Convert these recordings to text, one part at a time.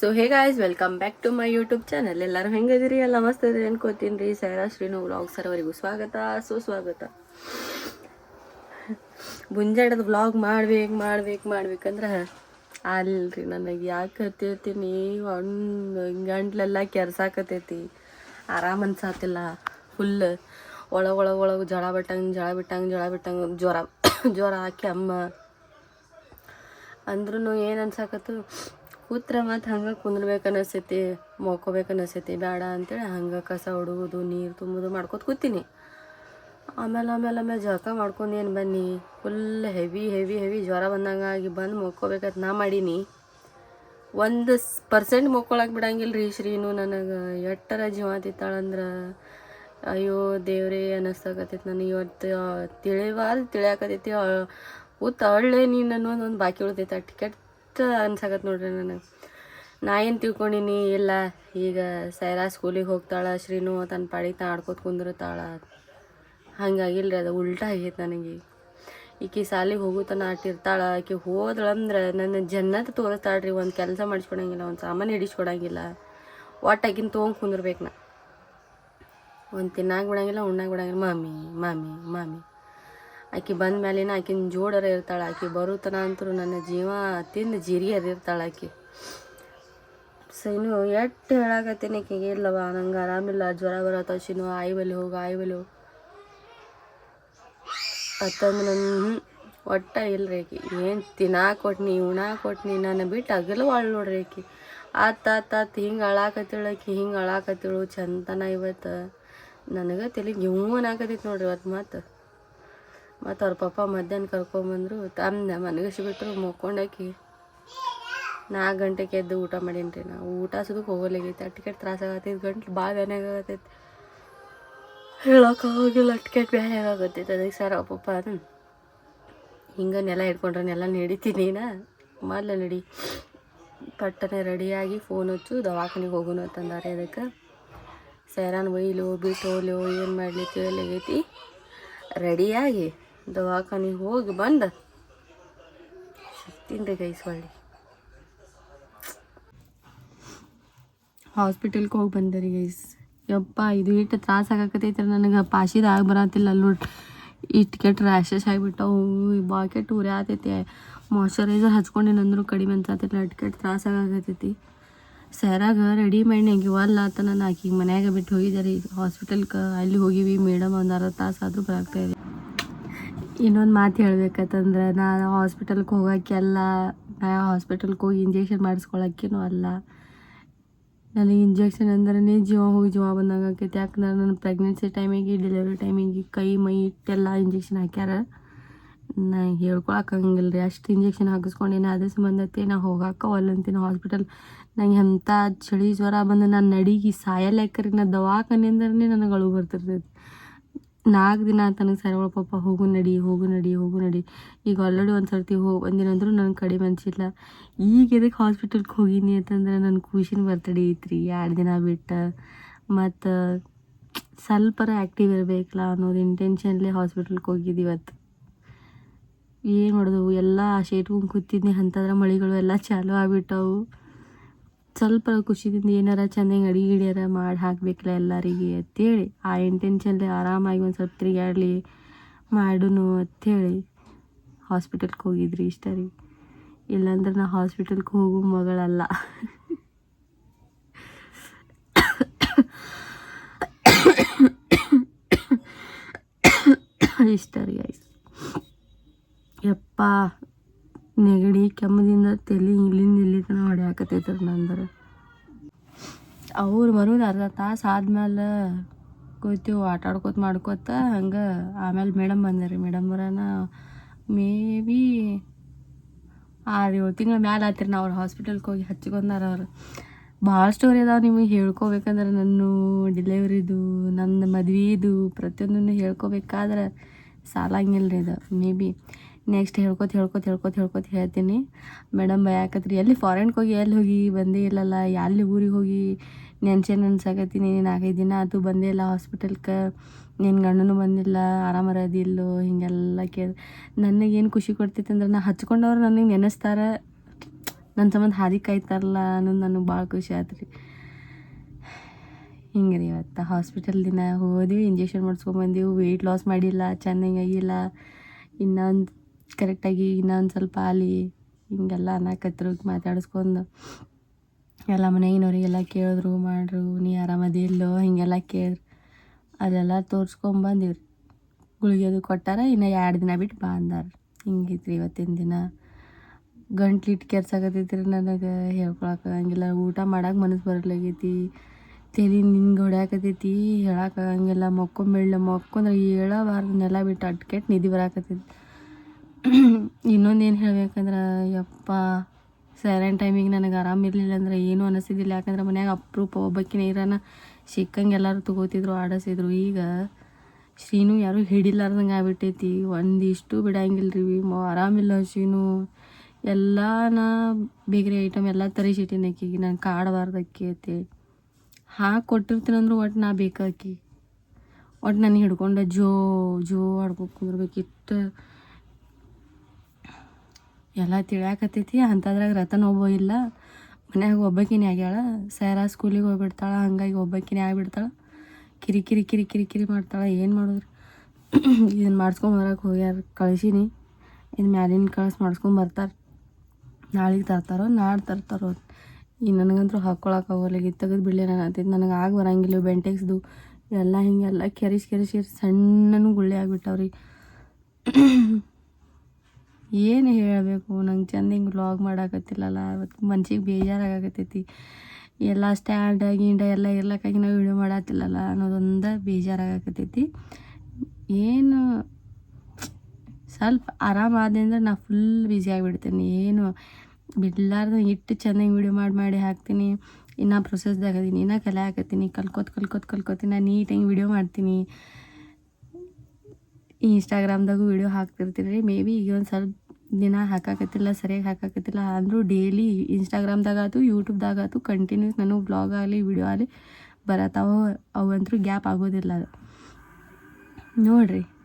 So hey guys, welcome back to my YouTube channel. ಎಲ್ಲರೂ ಹೆಂಗದಿರಿ? ಎಲ್ಲ ಮಸ್ತ್ ಅದಿರಿ ಅನ್ಕೋತೀನಿ ರೀ. ಸೈರಾ ಶ್ರೀನು ವ್ಲಾಗ್ ಸರ್ವರಿಗೂ ಸ್ವಾಗತ, ಸುಸ್ವಾಗತ. ಮುಂಜಾಡದ ವ್ಲಾಗ್ ಮಾಡ್ಬೇಕಂದ್ರೆ ಅಲ್ರಿ ನನಗೆ ಯಾಕೆ ಹತ್ತಿರ್ತೀನಿ, ಗಂಟ್ಲೆಲ್ಲ ಕೆರ್ಸಾಕತೈತಿ, ಆರಾಮ್ ಅನ್ಸಾತಿಲ್ಲ. ಫುಲ್ ಒಳಗೆ ಜಳ ಬಿಟ್ಟಂಗೆ ಜ್ವರ ಕೆಮ್ಮ ಅಂದ್ರೂ ಏನು ಅನ್ಸಾಕತ್ತು, ಕೂತ್ರೆ ಮತ್ತು ಹಂಗೆ ಕುಂದ್ರಬೇಕು ಅನಿಸ್ತೈತಿ, ಮಲ್ಕೋಬೇಕು ಅನಿಸ್ತೈತಿ. ಬೇಡ ಅಂತೇಳಿ ಹಂಗೆ ಕಸ ಹೊಡುವುದು, ನೀರು ತುಂಬೋದು ಮಾಡ್ಕೊತ ಕೂತೀನಿ. ಆಮೇಲೆ ಜಳಕ ಮಾಡ್ಕೊಂಡು ಏನು ಬನ್ನಿ, ಫುಲ್ ಹೆವಿ ಜ್ವರ ಬಂದಂಗೆ ಆಗಿ ಬಂದು ಮಲ್ಕೋಬೇಕಂತ ನಾ ಮಾಡೀನಿ. 1% ಮಲ್ಕೊಳಕ್ಕೆ ಬಿಡಂಗಿಲ್ಲ ರೀ ಶ್ರೀನು. ನನಗೆ ಎಟ್ಟರ ಜೀವ ತಿತ್ತಾಳಂದ್ರೆ ಅಯ್ಯೋ ದೇವ್ರೇ ಅನ್ನಿಸ್ತಾಕತ್ತೈತಿ ನನಗೆ. ಇವತ್ತು ತಿಳಿಯಾಕತೈತಿ, ಕೂತ ಅಳ್ಳೆ ನೀನು ಅನ್ನೋದೊಂದು ಬಾಕಿ ಉಳ್ದೈತೆ. ಕೆಟ್ಟ ಅನ್ಸಾಕತ್ತೆ ನೋಡ್ರಿ ನನಗೆ. ನಾ ಏನು ತಿಳ್ಕೊಂಡಿನಿ, ಇಲ್ಲ ಈಗ ಸೈರಾ ಸ್ಕೂಲಿಗೆ ಹೋಗ್ತಾಳೆ, ಶ್ರೀನು ತನ್ನ ಪಾಡಿಗೆ ಆಡ್ಕೋತ ಕುಂದಿರ್ತಾಳ. ಹಂಗಾಗಿಲ್ರಿ, ಅದು ಉಲ್ಟಾ ಆಗೈತೆ ನನಗೆ. ಈಕಿ ಸಾಲಿಗೆ ಹೋಗುತ್ತಾನ ಆಟಿರ್ತಾಳೆ. ಆಕೆ ಹೋದ್ಳಂದ್ರೆ ನನ್ನ ಜನ್ನತ್ ತೋರಿಸ್ತಾಳ್ರಿ. ಒಂದು ಕೆಲಸ ಮಾಡಿಸ್ಕೊಡಂಗಿಲ್ಲ, ಒಂದು ಸಾಮಾನು ಹಿಡಿಸ್ಕೊಡಂಗಿಲ್ಲ. ಒಟ್ಟು ಆಕಿನ ತೊಗೊಂಡು ಕುಂದಿರ್ಬೇಕು ನಾ. ಒಂದು ತಿನ್ನಾಕ ಬಿಡಂಗಿಲ್ಲ, ಉಣ್ಣಾಕ ಬಿಡಂಗಿಲ್ಲ. ಮಾಮಿ ಆಕೆ ಬಂದ ಮೇಲಿನ ಆಕಿನ ಜೋಡರ ಇರ್ತಾಳೆ. ಆಕೆ ಬರುತ್ತನ ಅಂತರೂ ನನ್ನ ಜೀವ ತಿಂದು ಜೀರಿಗೆ ಅದಿರ್ತಾಳೆ ಆಕೆ. ಸೈನು ಎಷ್ಟು ಹೇಳಾಕತ್ತೀನಿ ಆಕೆಗೆ, ಇಲ್ಲವ ನಂಗೆ ಆರಾಮಿಲ್ಲ, ಜ್ವರ ಬರತ್ತ ಶಿನು, ಆಯಿ ಬಲ್ಲಿ ಹೋಗು ಅತ್ತಂದು ನನ್ನ ಒಟ್ಟ ಇಲ್ರಿ ಆಕೆ. ಏನು ತಿನ್ನಾಕ ಕೊಟ್ನಿ, ಉಣ್ಣಾಕ ಕೊಟ್ನಿ, ನನ್ನ ಬಿಟ್ಟು ಅಗಲವಾಳ್ ನೋಡ್ರಿ ಆಕೆ. ಆತ ಹಿಂಗೆ ಹಿಂಗೆ ಅಳಾಕತ್ತಿಳು ಚಂತನ. ಇವತ್ತು ನನಗೆ ತಲೆಗೆ ಗಿವ್ವನ್ ಹಾಕತೈತಿ ನೋಡ್ರಿ. ಇವತ್ತು ಮತ್ತು ಅವ್ರ ಪಪ್ಪ ಮಧ್ಯಾಹ್ನ ಕರ್ಕೊಂಬಂದರು, ಮನಗಿಸ್ಬಿಟ್ರು. ಮಕ್ಕೊಂಡಾಕಿ 4 ಗಂಟೆಗೆ ಎದ್ದು ಊಟ ಮಾಡೀನಿ ರೀ. ನಾವು ಊಟ ಸುದಕ್ಕೆ ಹೋಗಲಾಗೈತಿ. ಅಟ್ಕೆಟ್ ತ್ರಾಸಾಗತ್ತೈತಿ, ಗಂಟ್ಲು ಭಾಳ ಬ್ಯಾನಾಗತ್ತೈತಿ, ಹೇಳೋಕ್ಕಾಗಿಲ್ಲ. ಅಟ್ಕೆಟ್ ಬ್ಯಾನಾಗತ್ತೈತಿ. ಅದಕ್ಕೆ ಸರ್ ಪಪ್ಪ ಹಿಂಗೆ ನೆಲ ಹಿಡ್ಕೊಂಡ್ರೆ ನೆಲ ನಡಿತೀನಿ ಮೊದಲು ನಡಿ ಪಟ್ಟನೆ ರೆಡಿಯಾಗಿ ಫೋನ್ ಹಚ್ಚು, ದವಾಖಾನಿಗೆ ಹೋಗೋಣ ಅಂತಂದಾರೆ. ಅದಕ್ಕೆ ಸೈರಾನ್ ಒಯ್ಲು ಬಿಟ್ಟು ಹೋಗ್ಲು ಏನು ಮಾಡಲಿ ತಿಳಿಲಾಗೈತಿ. ರೆಡಿಯಾಗಿ ದವಾಖಾನಿಗೆ ಹೋಗಿ ಬಂದು ಸಿಗ್ತೀನಿ ರೀ ಗೈಸ್. ಹೊಳ್ಳಿ ಹಾಸ್ಪಿಟಲ್ಗೆ ಹೋಗಿ ಬಂದೆ ರೀ ಗೈಸ್. ಯಪ್ಪ ಇದು ಇಟ್ಟು ತ್ರಾಸ ಆಗಾಕತೈತ್ರಿ ನನಗೆ. ಪಾಶಿದ ಆಗಿ ಬರತ್ತಿಲ್ಲ ನೋಡಿ. ಇಟ್ಟು ಕೆಟ್ಟ ರ್ಯಾಷಸ್ ಆಗಿಬಿಟ್ಟವು, ಭಾಳ ಕೆಟ್ಟ ಉರಿ ಆತೈತಿ. ಮಾಯ್ಶ್ಚರೈಸರ್ ಹಚ್ಕೊಂಡಿನಂದ್ರೂ ಕಡಿಮೆ ಅನ್ಸಾತಿಲ್ಲ. ಅಟ್ಟು ಕೆಟ್ಟ ತ್ರಾಸ ಆಗಾಕತೈತಿ. ಸೈರಾಗ ರೆಡಿ ಮಾಡಿ ನಂಗೆ ಇವಲ್ಲ ಆತ. ನಾನು ಆಕಿಗೆ ಮನ್ಯಾಗ ಬಿಟ್ಟು ಹೋಗಿದ್ದೆ ರೀ ಹಾಸ್ಪಿಟಲ್ಗೆ. ಅಲ್ಲಿ ಹೋಗಿವಿ, ಮೇಡಮ್ ಒಂದು ಅರ್ಧ ತಾಸು ಆದರೂ ಬರಾಗ್ತಾಯಿದೆ. ಇನ್ನೊಂದು ಮಾತು ಹೇಳ್ಬೇಕಂತಂದ್ರೆ, ನಾನು ಹಾಸ್ಪಿಟಲ್ಗೆ ಹೋಗೋಕ್ಕೆಲ್ಲ, ನಾ ಹಾಸ್ಪಿಟಲ್ಗೆ ಹೋಗಿ ಇಂಜೆಕ್ಷನ್ ಮಾಡಿಸ್ಕೊಳಕ್ಕೇನೂ ಅಲ್ಲ. ನನಗೆ ಇಂಜೆಕ್ಷನ್ ಅಂದ್ರೆ ಜೀವ ಹೋಗಿ ಜೀವ ಬಂದಂಗೆ ಆಕೈತಿ. ಯಾಕಂದ್ರೆ ನನ್ನ ಪ್ರೆಗ್ನೆನ್ಸಿ ಟೈಮಿಗೆ, ಡೆಲಿವರಿ ಟೈಮಿಗೆ ಕೈ ಮೈ ಇಟ್ಟೆಲ್ಲ ಇಂಜೆಕ್ಷನ್ ಹಾಕ್ಯಾರ. ನಾ ಹೇಳ್ಕೊಳಕ್ಕಂಗಿಲ್ಲ ರೀ, ಅಷ್ಟು ಇಂಜೆಕ್ಷನ್ ಹಾಕಿಸ್ಕೊಂಡೇನೆ. ಅದೇ ಸಂಬಂಧತೆ ನಾ ಹೋಗಾಕ ಒಲ್ಲಂತೀನಿ ಹಾಸ್ಪಿಟಲ್. ನಂಗೆ ಎಂಥ ಚಳಿ ಜ್ವರ ಬಂದು ನಾನು ನಡಿಗೆ ಸಾಯಲ್ಯಾಕ್ರಿ. ನಾ ದವಾಖಾನೆ ಅಂದ್ರೆ ನನಗೆ ಅಳು ಬರ್ತಿರ್ತೈತಿ. 4 ದಿನ ತನಗೆ ಸರವಳ ಪಪ್ಪ ಹೋಗು ನಡಿ. ಈಗ ಆಲ್ರೆಡಿ ಒಂದು ಸರ್ತಿ ಹೋಗಿ ಬಂದಿನಂದ್ರೂ ನನಗೆ ಕಡಿಮೆ ಅನಿಸಿಲ್ಲ. ಈಗ ಎದಕ್ಕೆ ಹಾಸ್ಪಿಟಲ್ಗೆ ಹೋಗೀನಿ ಅಂತಂದ್ರೆ ನನ್ನ ಖುಷಿನ ಬರ್ತಡೇ ಐತ್ರಿ 2 ದಿನ ಬಿಟ್ಟು. ಮತ್ತು ಸ್ವಲ್ಪರ ಆ್ಯಕ್ಟಿವ್ ಇರಬೇಕಲ್ಲ ಅನ್ನೋದು ಇಂಟೆನ್ಷನ್ಲೇ ಹಾಸ್ಪಿಟಲ್ಗೆ ಹೋಗಿದ್ದು ಇವತ್ತು. ಏನು ಮಾಡೋದು, ಎಲ್ಲ ಶೇಟ್ಕೊಂಡು ಕೂತಿದ್ನಿ. ಅಂಥದ್ರ ಮಳೆಗಳು ಎಲ್ಲ ಚಾಲು ಆಗಿಬಿಟ್ಟವು. ಸ್ವಲ್ಪ ಖುಷಿದಿಂದ ಏನಾರ ಚೆಂದಂಗೆ ಅಡಿಗೆ ಗಿಡಿಯಾರ ಮಾಡಿ ಹಾಕಬೇಕಲ್ಲ ಎಲ್ಲರಿಗೆ ಅಂತೇಳಿ, ಆ ಇಂಟೆನ್ಷನ್ಲಿ ಆರಾಮಾಗಿ ಒಂದು ಸ್ವಲ್ಪ ತಿರುಗಾಡಲಿ ಮಾಡೋನು ಅಂಥೇಳಿ ಹಾಸ್ಪಿಟಲ್ಗೆ ಹೋಗಿದ್ರಿ ಇಷ್ಟ ರೀ. ಇಲ್ಲಾಂದ್ರೆ ನಾ ಹಾಸ್ಪಿಟಲ್ಗೆ ಹೋಗೋ ಮಗಳಲ್ಲ. ಇಷ್ಟ ರೀ ಗೈಸ್. ಯಪ್ಪ ನೆಗಡಿ ಕೆಮ್ಮದಿಂದ ತಲೆ ಇಲ್ಲಿಂದ ಇಲ್ಲಿ ತನಕ ಹೊಡ್ಯಾಕತೈತ್ರಿ ನಂದ್ರೆ. ಅವ್ರು ಬರೋದು ಅರ್ಧ ತಾಸು ಆದ್ಮೇಲೆ ಕೂತೀವಿ ಆಟಾಡ್ಕೋತ ಮಾಡ್ಕೋತ ಹಂಗೆ. ಆಮೇಲೆ ಮೇಡಮ್ ಬಂದಾರಿ. ಮೇಡಮ್ ಬರೋಣ ಮೇ ಬಿ 6-7 ತಿಂಗಳ ಮ್ಯಾಲೆ ಆತಿರಿ ನಾವು ಅವ್ರು ಹಾಸ್ಪಿಟಲ್ಗೆ ಹೋಗಿ ಹಚ್ಕೊಂಡಾರ. ಅವ್ರು ಭಾಳ ಸ್ಟೋರಿ ಅದಾವೆ ನಿಮಗೆ ಹೇಳ್ಕೊಬೇಕಂದ್ರೆ. ನನ್ನ ಡೆಲಿವರಿದು, ನನ್ನ ಮದ್ವೆದು ಪ್ರತಿಯೊಂದನ್ನು ಹೇಳ್ಕೊಬೇಕಾದ್ರೆ ಸಾಲಂಗಿಲ್ಲ ರೀ ಇದು. ಮೇ ಬಿ ನೆಕ್ಸ್ಟ್ ಹೇಳ್ಕೊತ ಹೇಳ್ತೀನಿ. ಮೇಡಮ್ ಭಯಾಕತ್ರಿ, ಎಲ್ಲಿ ಫಾರಿನ್ಗೆ ಹೋಗಿ ಎಲ್ಲಿ ಹೋಗಿ ಬಂದೇ ಇಲ್ಲಲ್ಲ, ಎಲ್ಲಿ ಊರಿಗೆ ಹೋಗಿ ನೆನ್ಸಾಕತ್ತೀನಿ. 4-5 ದಿನ ಆಯ್ತು ಬಂದೇ ಇಲ್ಲ ಹಾಸ್ಪಿಟಲ್ಗೆ, ನಿನ್ನ ಗಂಡನೂ ಬಂದಿಲ್ಲ, ಆರಾಮರದಿಲ್ಲೋ ಹೀಗೆಲ್ಲ ನನಗೇನು ಖುಷಿ ಕೊಡ್ತೈತೆ ಅಂದ್ರೆ, ನಾ ಹಚ್ಕೊಂಡವ್ರು ನನಗೆ ನೆನೆಸ್ತಾರೆ. ನನ್ನ ಸಂಬಂಧ ಹಾದಿ ಕಾಯ್ತಾರಲ್ಲ ಅನ್ನೋದು ನನಗೆ ಭಾಳ ಖುಷಿ ಆಯ್ತು ರೀ. ಹಿಂಗೆ ರೀ ಇವತ್ತು ಹಾಸ್ಪಿಟಲ್ ದಿನ ಹೋದ್ವಿ, ಇಂಜೆಕ್ಷನ್ ಮಾಡಿಸ್ಕೊಂಬಂದೀವಿ, ವೆಯ್ಟ್ ಲಾಸ್ ಮಾಡಿಲ್ಲ, ಚೆನ್ನಾಗಿ ಆಗಿಲ್ಲ, ಇನ್ನೊಂದು ಕರೆಕ್ಟಾಗಿ ಇನ್ನೊಂದು ಸ್ವಲ್ಪ ಆಲಿ ಹಿಂಗೆಲ್ಲ ಅನ್ನಕತ್ರು. ಮಾತಾಡಿಸ್ಕೊಂಡು ಎಲ್ಲ ಮನೆಗಿನವ್ರಿಗೆಲ್ಲ ಕೇಳಿದ್ರು, ಮಾಡ್ರು, ನೀ ಆರಾಮದಿಲ್ಲೋ ಹಿಂಗೆಲ್ಲ ಕೇಳಿದ್ರು. ಅದೆಲ್ಲ ತೋರಿಸ್ಕೊಂಬಂದಿವ್ರಿ. ಗುಳಿಗೆ ಅದು ಕೊಟ್ಟಾರ, ಇನ್ನು 2 ದಿನ ಬಿಟ್ಟು ಬಾ ಅಂದಾರ. ಹಿಂಗಿತ್ತು ರೀ ಇವತ್ತಿನ ದಿನ. ಗಂಟ್ಲು ಇಟ್ಟು ಕೆರ್ಸಾಕತ್ತೈತಿ ರೀ ನನಗೆ, ಹೇಳ್ಕೊಳಕ್ಕಾಗಂಗಿಲ್ಲ. ಊಟ ಮಾಡಕ್ಕೆ ಮನಸ್ಸು ಬರಲಾಗೈತಿ, ತಲೆ ನಿಂಗೆ ಹೊಡ್ಯಾಕತ್ತೈತಿ, ಹೇಳೋಕ್ಕಾಗಂಗಿಲ್ಲ. ಮಕ್ಕೊಂದ್ರೆ ಹೇಳಬಾರ್ದು, ನೆಲ ಬಿಟ್ಟು ಅಟ್ಕೆಟ್ ನಿದ್ದೆ ಬರಾಕತ್ತೈತಿ. ಇನ್ನೊಂದೇನು ಹೇಳ್ಬೇಕಂದ್ರೆ, ಯಪ್ಪ ಸೈಲೆಂಟ್ ಟೈಮಿಗೆ ನನಗೆ ಆರಾಮಿರಲಿಲ್ಲ ಅಂದ್ರೆ ಏನೂ ಅನ್ನಿಸ್ತಿದ್ದಿಲ್ಲ. ಯಾಕಂದ್ರೆ ಮನ್ಯಾಗ ಅಪರೂಪ ಒಬ್ಬಕ್ಕಿನ ಇರೋನ ಸಿಕ್ಕಂಗೆ ಎಲ್ಲರೂ ತೊಗೋತಿದ್ರು, ಆಡಿಸಿದ್ರು. ಈಗ ಶ್ರೀನು ಯಾರೂ ಹಿಡಿಲಾರ್ದಂಗೆ ಆಗ್ಬಿಟ್ಟೈತಿ. ಒಂದಿಷ್ಟು ಬಿಡಂಗಿಲ್ಲ ರೀ. ಆರಾಮಿಲ್ಲ ಶ್ರೀನು. ಎಲ್ಲ ನಾ ಬೇಕ್ರಿ ಐಟಮ್ ಎಲ್ಲ ತರಿಸಿಟ್ಟಿನಿ ಆಕಿಗೆ, ನಾನು ಕಾಡಬಾರ್ದಕ್ಕಿ ಅಂತೇಳಿ. ಹಾಕಿ ಕೊಟ್ಟಿರ್ತೀನಂದ್ರೆ ಒಟ್ಟು ನಾ ಬೇಕಾಕಿ, ಒಟ್ಟು ನನಗೆ ಹಿಡ್ಕೊಂಡು ಜೋ ಆಡ್ಕೊಂಡು ಕುಂದ್ರಬೇಕಿತ್ತು. ಎಲ್ಲ ತಿಳಿಯಾಕತ್ತೈತಿ. ಅಂಥದ್ರಾಗ ರತನ್ ಒಬ್ಬ ಇಲ್ಲ ಮನ್ಯಾಗ, ಒಬ್ಬಕಿನೇ ಆಗ್ಯಾಳ. ಸ್ಯಾರಾ ಸ್ಕೂಲಿಗೆ ಹೋಗ್ಬಿಡ್ತಾಳೆ, ಹಂಗಾಗಿ ಒಬ್ಬಕಿನೇ ಆಗಿಬಿಡ್ತಾಳೆ. ಕಿರಿ ಮಾಡ್ತಾಳೆ. ಏನು ಮಾಡಿದ್ರು ಇದನ್ನು ಮಾಡಿಸ್ಕೊಂಬರಕ್ಕೆ ಹೋಗ್ಯಾರ, ಕಳಿಸೀನಿ. ಇದು ಮ್ಯಾಲಿನ ಕಳಿಸಿ ಮಾಡಿಸ್ಕೊಂಬರ್ತಾರೆ. ನಾಳೆಗೆ ತರ್ತಾರೋ ನಾಳೆ ತರ್ತಾರೋ. ಈ ನನಗಂತೂ ಹಾಕ್ಕೊಳಕ್ಕೆ ಆಗೋಲ್ಲ, ತೆಗೆದು ಬಿಡಲಿ ನಾನು ಅಂತೈತಿ. ನನಗೆ ಆಗಿ ಬರಂಗಿಲ್ಲ. ಬೆಂಟೆಕ್ಸ್ದು ಎಲ್ಲ ಹಿಂಗೆಲ್ಲ ಕೆರಿಸಿ ಸಣ್ಣನೂ ಗುಳ್ಳೆ ಆಗಿಬಿಟ್ಟವ್ರಿ. ಏನು ಹೇಳಬೇಕು, ನಂಗೆ ಚಂದ ಹಿಂಗೆ ವ್ಲಾಗ್ ಮಾಡೋಕತ್ತಿಲ್ಲಲ್ಲ. ಅವತ್ತು ಮನ್ಸಿಗೆ ಬೇಜಾರಾಗತ್ತೈತಿ. ಎಲ್ಲ ಸ್ಟ್ಯಾಂಡ ಗಿಂಡ ಎಲ್ಲ ಇರ್ಲಕ್ಕಾಗಿ ನಾವು ವಿಡಿಯೋ ಮಾಡತ್ತಿಲ್ಲಲ್ಲ ಅನ್ನೋದೊಂದು ಬೇಜಾರಾಗತ್ತೈತಿ. ಏನು ಸ್ವಲ್ಪ ಆರಾಮಾದೆ ಅಂದ್ರೆ ನಾ ಫುಲ್ ಬ್ಯುಸಿ ಆಗಿಬಿಡ್ತೀನಿ. ಏನು ಬಿಡ್ಲಾರ್ದು ಇಟ್ಟು ಚೆನ್ನಾಗಿ ವಿಡಿಯೋ ಮಾಡಿ ಹಾಕ್ತೀನಿ. ಇನ್ನೂ ಪ್ರೊಸೆಸ್ದಾಗ ಅದೀನಿ, ಇನ್ನೂ ಕಲಿಯಾಕತ್ತೀನಿ. ಕಲ್ಕೋತೀನಿ. ನಾನು ನೀಟಾಗಿ ವಿಡಿಯೋ ಮಾಡ್ತೀನಿ. ಇನ್ಸ್ಟಾಗ್ರಾಮ್ದಾಗೂ ವಿಡಿಯೋ ಹಾಕ್ತಿರ್ತೀನಿ ರೀ. ಮೇ ಬಿ ಈಗ ಒಂದು ಸ್ವಲ್ಪ ದಿನ ಹಾಕಾಕತ್ತಿಲ್ಲ, ಸರಿಯಾಗಿ ಹಾಕಾಕತ್ತಿಲ್ಲ. ಅಂದರೂ ಡೈಲಿ ಇನ್ಸ್ಟಾಗ್ರಾಮ್ದಾಗಾತು ಯೂಟ್ಯೂಬ್ದಾಗಾತು ಕಂಟಿನ್ಯೂಸ್ ನಾನು ವ್ಲಾಗ್ ಆಗಲಿ ವಿಡಿಯೋ ಆಗಲಿ ಬರತ್ತಾವ. ಅವಂತರೂ ಗ್ಯಾಪ್ ಆಗೋದಿಲ್ಲ.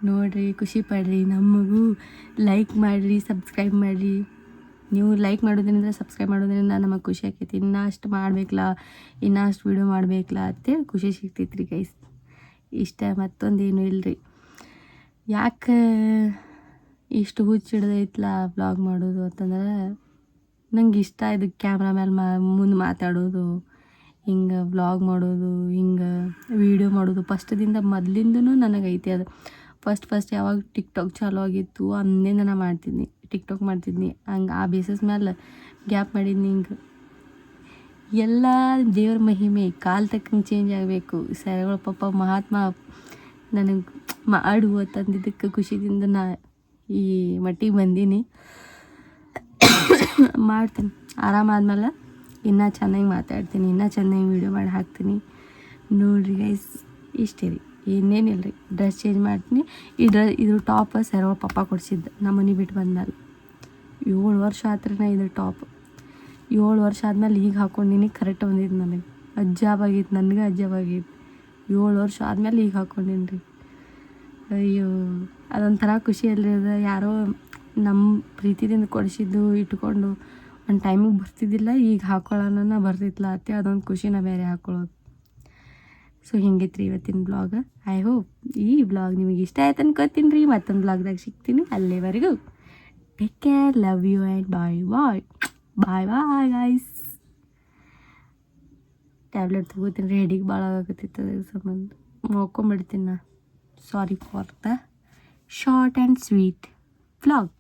ನೋಡ್ರಿ ಖುಷಿ ಪಡ್ರಿ. ನಮಗೂ ಲೈಕ್ ಮಾಡಿರಿ, ಸಬ್ಸ್ಕ್ರೈಬ್ ಮಾಡಿರಿ. ನೀವು ಲೈಕ್ ಮಾಡೋದ್ರಿಂದ ಸಬ್ಸ್ಕ್ರೈಬ್ ಮಾಡೋದ್ರಿಂದ ನಮಗೆ ಖುಷಿ ಆಕೈತಿ. ಇನ್ನೂ ಅಷ್ಟು ಮಾಡಬೇಕಲ್ಲ, ಇನ್ನೂ ಅಷ್ಟು ವಿಡಿಯೋ ಮಾಡಬೇಕಲ್ಲ ಅಂತೇಳಿ ಖುಷಿ ಸಿಗ್ತೈತಿ ರೀ ಗೈಸ್. ಇಷ್ಟ, ಮತ್ತೊಂದೇನು ಇಲ್ಲರಿ. ಯಾಕೆ ಇಷ್ಟು ಹುಚ್ಚಿಡ್ದೈತ್ಲ ವ್ಲಾಗ್ ಮಾಡೋದು ಅಂತಂದ್ರೆ, ನಂಗೆ ಇಷ್ಟ ಇದು ಕ್ಯಾಮ್ರಾ ಮೇಲೆ ಮುಂದೆ ಮಾತಾಡೋದು, ಹಿಂಗೆ ವ್ಲಾಗ್ ಮಾಡೋದು, ಹಿಂಗೆ ವೀಡಿಯೋ ಮಾಡೋದು. ಫಸ್ಟ್ದಿಂದ ಮೊದಲಿಂದನೂ ನನಗೈತಿ ಅದು. ಫಸ್ಟ್ ಯಾವಾಗ ಟಿಕ್ಟಾಕ್ ಚಾಲೂ ಆಗಿತ್ತು ಅಂದಿಂದ ನಾನು ಮಾಡ್ತಿದ್ನಿ, ಟಿಕ್ಟಾಕ್ ಮಾಡ್ತಿದ್ನಿ. ಹಂಗೆ ಆ ಬೇಸಸ್ ಮೇಲೆ ಗ್ಯಾಪ್ ಮಾಡಿದ್ನಿ. ಹಿಂಗೆ ಎಲ್ಲ ದೇವ್ರ ಮಹಿಮೆ, ಕಾಲ ತಕ್ಕಂಗೆ ಚೇಂಜ್ ಆಗಬೇಕು. ಸರಿಗಳ ಪಾಪ ಮಹಾತ್ಮ ನನಗೆ ಮಾಡು ಅಂತಂದಿದ್ದಕ್ಕೆ ಖುಷಿದಿಂದ ನಾ ಈ ಮಟ್ಟಿಗೆ ಬಂದೀನಿ. ಮಾಡ್ತೀನಿ. ಆರಾಮಾದ್ಮೇಲೆ ಇನ್ನೂ ಚೆನ್ನಾಗಿ ಮಾತಾಡ್ತೀನಿ, ಇನ್ನೂ ಚೆನ್ನಾಗಿ ವೀಡಿಯೋ ಮಾಡಿ ಹಾಕ್ತೀನಿ. ನೋಡಿರಿ ಗೈಸ್, ಇಷ್ಟೇ ರೀ, ಇನ್ನೇನಿಲ್ಲ ರೀ. ಡ್ರೆಸ್ ಚೇಂಜ್ ಮಾಡ್ತೀನಿ. ಇದು ಟಾಪ್ ಸರಳ ಪಪ್ಪ ಕೊಡಿಸಿದ್ದು ನಮ್ಮ ಮನೆ ಬಿಟ್ಟು ಬಂದ್ಮೇಲೆ. 7 ವರ್ಷ ಆತ್ರಿ ನಾ ಇದು ಟಾಪ್. 7 ವರ್ಷ ಆದ್ಮೇಲೆ ಈಗ ಹಾಕ್ಕೊಂಡಿನಿ. ಕರೆಕ್ಟ್ ಬಂದಿದ್ದು ನನಗೆ. ಅಜ್ಜಾಬಾಗಿತ್ತು, ನನಗೆ ಅಜ್ಜಾಬಾಗಿತ್ತು. 7 ವರ್ಷ ಆದಮೇಲೆ ಈಗ ಹಾಕ್ಕೊಂಡಿನಿ ರೀ. ಅಯ್ಯೋ, ಅದೊಂಥರ ಖುಷಿ ಅಲ್ರಿ. ಅದು ಯಾರೋ ನಮ್ಮ ಪ್ರೀತಿದಿಂದ ಕೊಡಿಸಿದ್ದು ಇಟ್ಕೊಂಡು ಒಂದು ಟೈಮಿಗೆ ಬರ್ತಿದ್ದಿಲ್ಲ, ಈಗ ಹಾಕ್ಕೊಳ್ಳೋಣ ಬರ್ತಿತ್ತಲ್ಲ ಅತ್ತೆ, ಅದೊಂದು ಖುಷಿನ ಬೇರೆ ಹಾಕ್ಕೊಳ್ಳೋದು. ಸೊ ಹಿಂಗಿತ್ತು ರೀ ಇವತ್ತಿನ ಬ್ಲಾಗ್. ಐ ಹೋಪ್ ಈ ಬ್ಲಾಗ್ ನಿಮಗೆ ಇಷ್ಟ ಆಯ್ತು ಅನ್ಕೋತೀನಿ ರೀ. ಮತ್ತೊಂದು ಬ್ಲಾಗ್ದಾಗ ಸಿಗ್ತೀನಿ. ಅಲ್ಲಿವರೆಗೂ take care, love you and bye guys. Tablet ತೊಗೋತೀನಿ ರೀ, ಹೆಡಿಗೆ ಭಾಳ ಆಗಕತ್ತಿತ್ತು, ಅದ್ರ ಸಂಬಂಧ ಮಲ್ಕೊಂಬಿಡ್ತೀನಿ ನಾ. Sorry for the short and sweet vlog.